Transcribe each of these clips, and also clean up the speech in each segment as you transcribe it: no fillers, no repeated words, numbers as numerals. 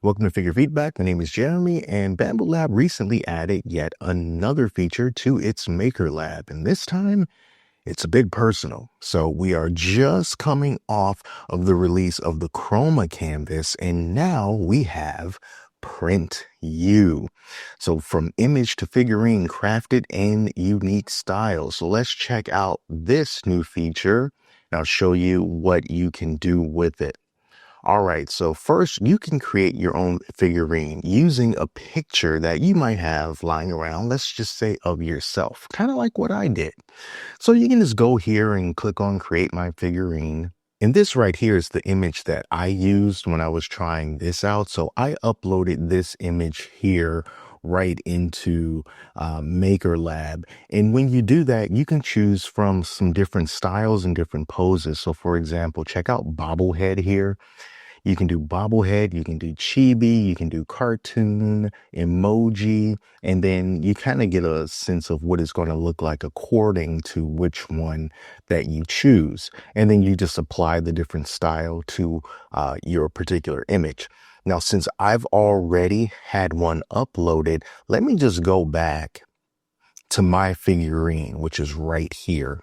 Welcome to Figure Feedback. My name is Jeremy, and Bambu Lab recently added yet another feature to its Maker Lab, and this time it's a big personal. So we are just coming off of the release of the Chroma canvas, and now we have PrintU. So from image to figurine, crafted in unique styles. So let's check out this new feature, and I'll show you what you can do with it. All right, so first you can create your own figurine using a picture that you might have lying around, let's just say of yourself, kind of like what I did. So you can just go here and click on create my figurine. And this right here is the image that I used when I was trying this out. So I uploaded this image here right into Maker Lab. And when you do that, you can choose from some different styles and different poses. So for example, check out bobblehead here. You can do bobblehead, you can do chibi, you can do cartoon, emoji, and then you kind of get a sense of what it's going to look like according to which one that you choose. And then you just apply the different style to your particular image. Now, since I've already had one uploaded, let me just go back to my figurine, which is right here.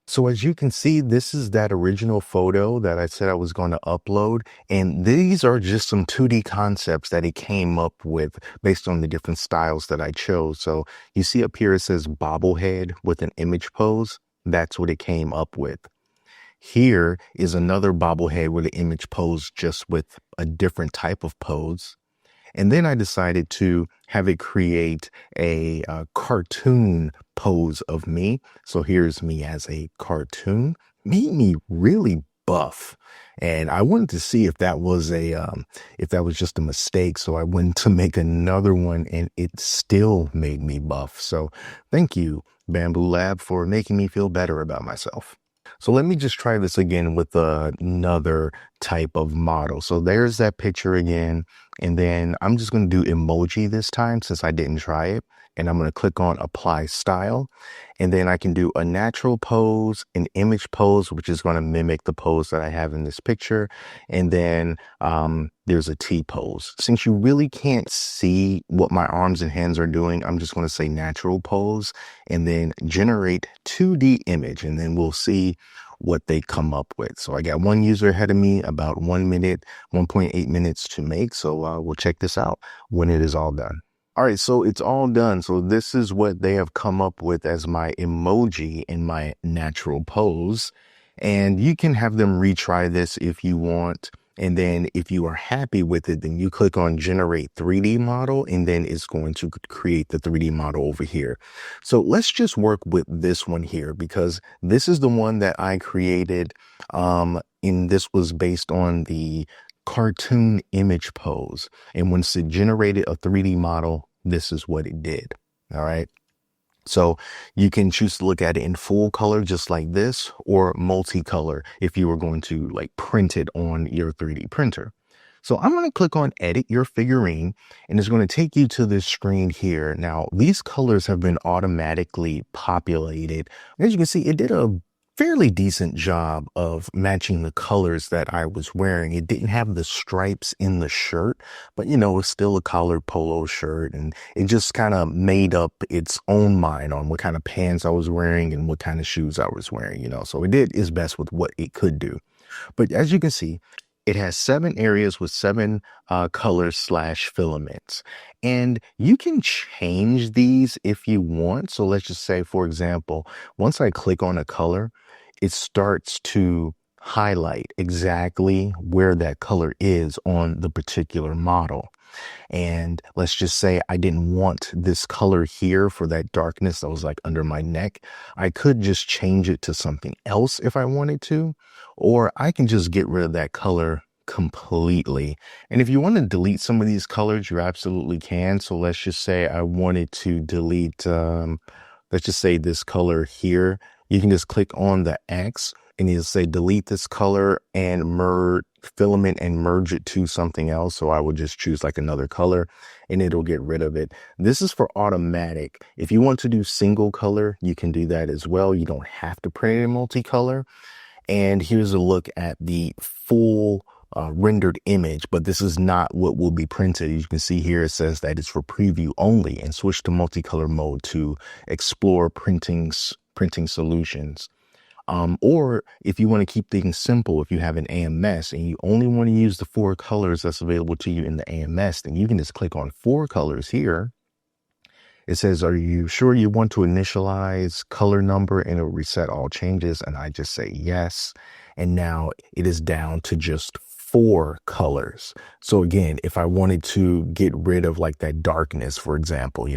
So as you can see, this is that original photo that I said I was going to upload. And these are just some 2D concepts that it came up with based on the different styles that I chose. So you see up here, it says bobblehead with an image pose. That's what it came up with. Here is another bobblehead with an image pose, just with a different type of pose. And then I decided to have it create a cartoon pose of me. So here's me as a cartoon. Made me really buff. And I wanted to see if that was just a mistake. So I went to make another one and it still made me buff. So thank you, Bambu Lab, for making me feel better about myself. So let me just try this again with another type of model. So there's that picture again. And then I'm just going to do emoji this time since I didn't try it. And I'm going to click on apply style. And then I can do a natural pose, an image pose, which is going to mimic the pose that I have in this picture. And then there's a T pose. Since you really can't see what my arms and hands are doing, I'm just going to say natural pose and then generate 2D image. And then we'll see what they come up with. So I got one user ahead of me, about 1 minute, 1.8 minutes to make. So we'll check this out when it is all done. All right, so it's all done. So this is what they have come up with as my emoji in my natural pose. And you can have them retry this if you want. And then if you are happy with it, then you click on generate 3D model, and then it's going to create the 3D model over here. So let's just work with this one here because this is the one that I created. And this was based on the cartoon image pose. And once it generated a 3D model, this is what it did. All right. So you can choose to look at it in full color, just like this, or multicolor if you were going to like print it on your 3D printer. So I'm going to click on edit your figurine and it's going to take you to this screen here. Now, these colors have been automatically populated. As you can see, it did a fairly decent job of matching the colors that I was wearing. It didn't have the stripes in the shirt, but you know, it's still a collared polo shirt, and it just kind of made up its own mind on what kind of pants I was wearing and what kind of shoes I was wearing, you know. So it did its best with what it could do. But as you can see, it has 7 areas with 7 colors / filaments. And you can change these if you want. So let's just say, for example, once I click on a color, it starts to highlight exactly where that color is on the particular model. And let's just say I didn't want this color here for that darkness that was like under my neck. I could just change it to something else if I wanted to, or I can just get rid of that color completely. And if you want to delete some of these colors, you absolutely can. So let's just say I wanted to delete, let's just say this color here. You can just click on the X and it'll say delete this color and merge filament and merge it to something else. So I would just choose like another color and it'll get rid of it. This is for automatic. If you want to do single color, you can do that as well. You don't have to print it in multicolor. And here's a look at the full rendered image, but this is not what will be printed. You can see here it says that it's for preview only, and switch to multicolor mode to explore printing solutions. Or if you want to keep things simple, if you have an AMS and you only want to use the 4 colors that's available to you in the AMS, then you can just click on 4 colors here. It says, are you sure you want to initialize color number, and it'll reset all changes? And I just say yes. And now it is down to just 4 colors. So again, if I wanted to get rid of like that darkness, for example,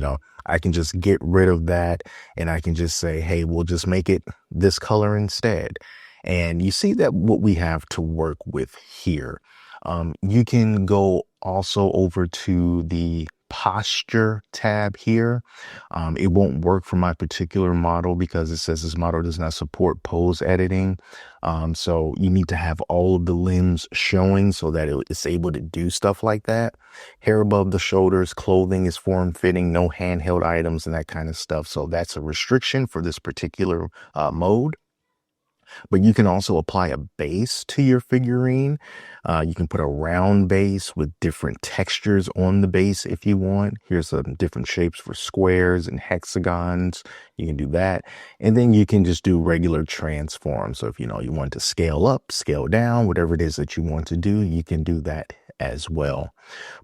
I can just get rid of that, and I can just say, hey, we'll just make it this color instead. And you see that what we have to work with here. You can go also over to the posture tab here. It won't work for my particular model because it says this model does not support pose editing. So you need to have all of the limbs showing so that it's able to do stuff like that. Hair above the shoulders, clothing is form-fitting, no handheld items and that kind of stuff. So that's a restriction for this particular mode. But you can also apply a base to your figurine. You can put a round base with different textures on the base if you want. Here's some different shapes for squares and hexagons. You can do that. And then you can just do regular transforms. So if you want to scale up, scale down, whatever it is that you want to do, you can do that as well.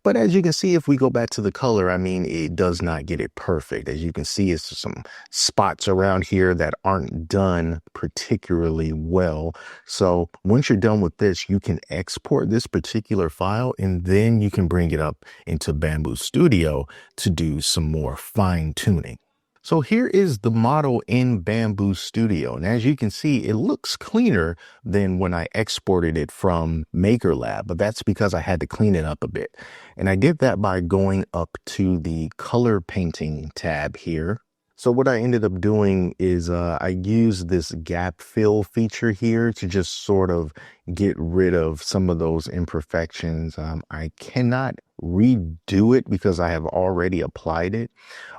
But as you can see, if we go back to the color, it does not get it perfect. As you can see, it's some spots around here that aren't done particularly well. So once you're done with this, you can export this particular file, and then you can bring it up into Bambu Studio to do some more fine tuning. So here is the model in Bambu Studio. And as you can see, it looks cleaner than when I exported it from MakerLab, but that's because I had to clean it up a bit. And I did that by going up to the color painting tab here. So what I ended up doing is I used this gap fill feature here to just sort of get rid of some of those imperfections. I cannot redo it because I have already applied it.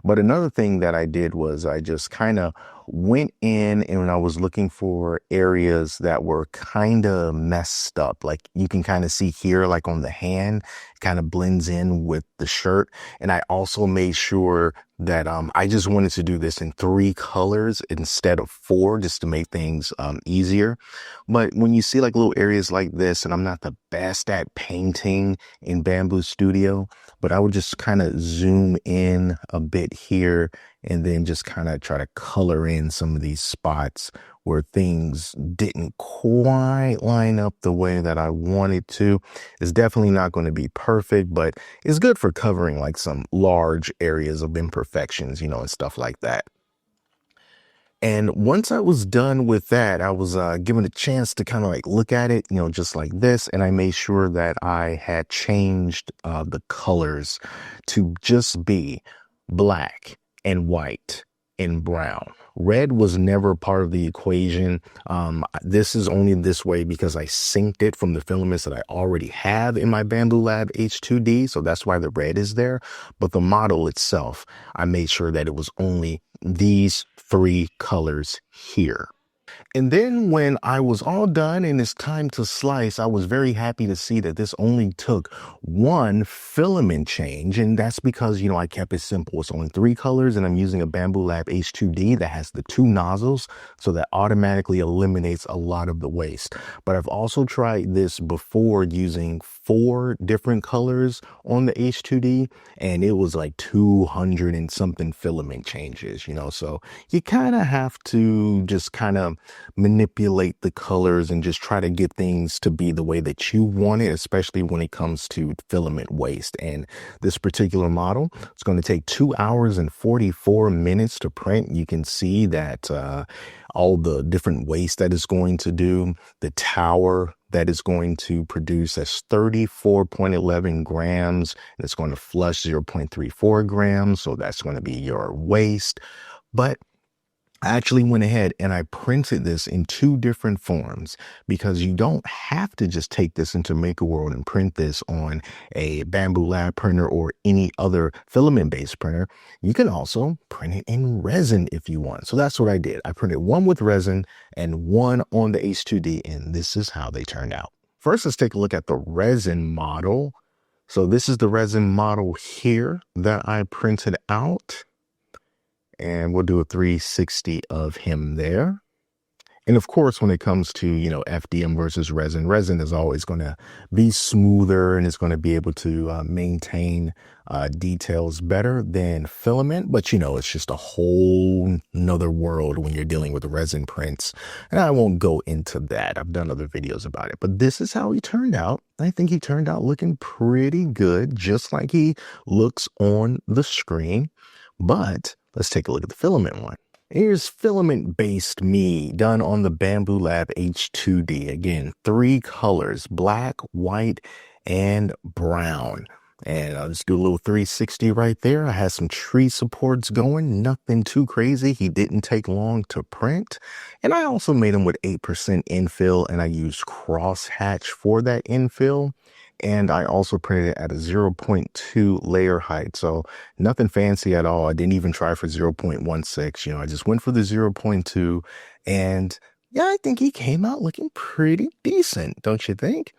But another thing that I did was I just kind of went in, and when I was looking for areas that were kind of messed up, like you can kind of see here, like on the hand, kind of blends in with the shirt. And I also made sure that I just wanted to do this in 3 colors instead of 4, just to make things easier. But when you see like little areas like this, and I'm not the best at painting in Bambu Studio, but I would just kind of zoom in a bit here and then just kind of try to color in some of these spots where things didn't quite line up the way that I wanted to. It's definitely not going to be perfect, but it's good for covering like some large areas of imperfections, and stuff like that. And once I was done with that, I was given a chance to kind of like look at it, just like this. And I made sure that I had changed the colors to just be black and white and brown. Red was never part of the equation. This is only this way because I synced it from the filaments that I already have in my Bambu Lab H2D. So that's why the red is there. But the model itself, I made sure that it was only these 3 colors here. And then when I was all done and it's time to slice, I was very happy to see that this only took 1 filament change. And that's because, I kept it simple. It's only 3 colors, and I'm using a Bambu Lab H2D that has the 2 nozzles. So that automatically eliminates a lot of the waste. But I've also tried this before using 4 different colors on the H2D, and it was like 200 and something filament changes, so you kind of have to just kind of manipulate the colors and just try to get things to be the way that you want it, especially when it comes to filament waste. And this particular model, it's going to take 2 hours and 44 minutes to print. You can see that all the different waste that it's going to do, the tower that is going to produce, that's 34.11 grams, and it's going to flush 0.34 grams. So that's going to be your waste. But I actually went ahead and I printed this in 2 different forms, because you don't have to just take this into MakerWorld and print this on a Bambu Lab printer or any other filament-based printer. You can also print it in resin if you want. So that's what I did. I printed 1 with resin and 1 on the H2D, and this is how they turned out. first, let's take a look at the resin model. So this is the resin model here that I printed out. And we'll do a 360 of him there. And of course, when it comes to, FDM versus resin, resin is always going to be smoother and it's going to be able to maintain details better than filament. But, it's just a whole nother world when you're dealing with resin prints. And I won't go into that. I've done other videos about it. But this is how he turned out. I think he turned out looking pretty good, just like he looks on the screen. But let's take a look at the filament one. Here's filament-based me done on the Bambu Lab H2D. Again, 3 colors, black, white, and brown. And I'll just do a little 360 right there. I had some tree supports going, nothing too crazy. He didn't take long to print. And I also made him with 8% infill, and I used crosshatch for that infill. And I also printed it at a 0.2 layer height. So nothing fancy at all. I didn't even try for 0.16. I just went for the 0.2. And yeah, I think he came out looking pretty decent, don't you think?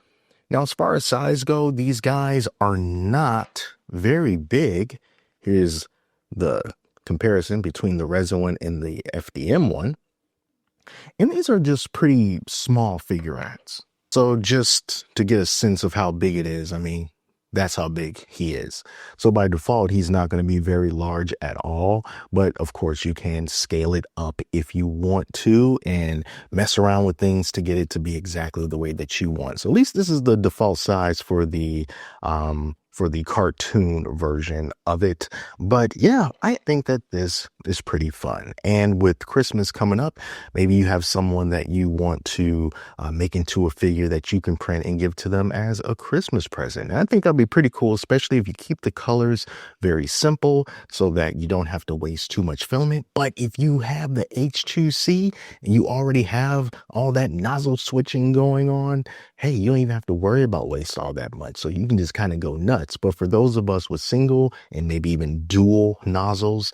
Now, as far as size go, these guys are not very big. Here's the comparison between the resin one and the FDM one. And these are just pretty small figurines. So just to get a sense of how big it is, that's how big he is. So by default, he's not going to be very large at all. But of course, you can scale it up if you want to and mess around with things to get it to be exactly the way that you want. So at least this is the default size for the cartoon version of it. But yeah, I think that this is pretty fun. And with Christmas coming up, maybe you have someone that you want to make into a figure that you can print and give to them as a Christmas present. And I think that'll be pretty cool, especially if you keep the colors very simple so that you don't have to waste too much filament. But if you have the H2C and you already have all that nozzle switching going on, hey, you don't even have to worry about waste all that much. So you can just kind of go nuts. But for those of us with single and maybe even dual nozzles,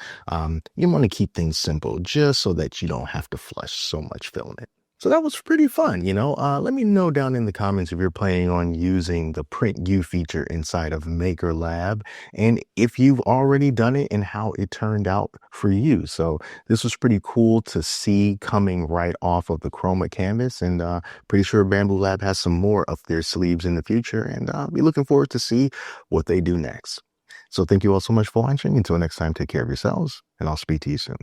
you want to keep things simple just so that you don't have to flush so much filament. So that was pretty fun, Let me know down in the comments if you're planning on using the PrintU feature inside of Maker Lab and if you've already done it and how it turned out for you. So this was pretty cool to see coming right off of the Chroma canvas, and pretty sure Bambu Lab has some more up their sleeves in the future, and I'll be looking forward to see what they do next. So thank you all so much for watching. Until next time, take care of yourselves, and I'll speak to you soon.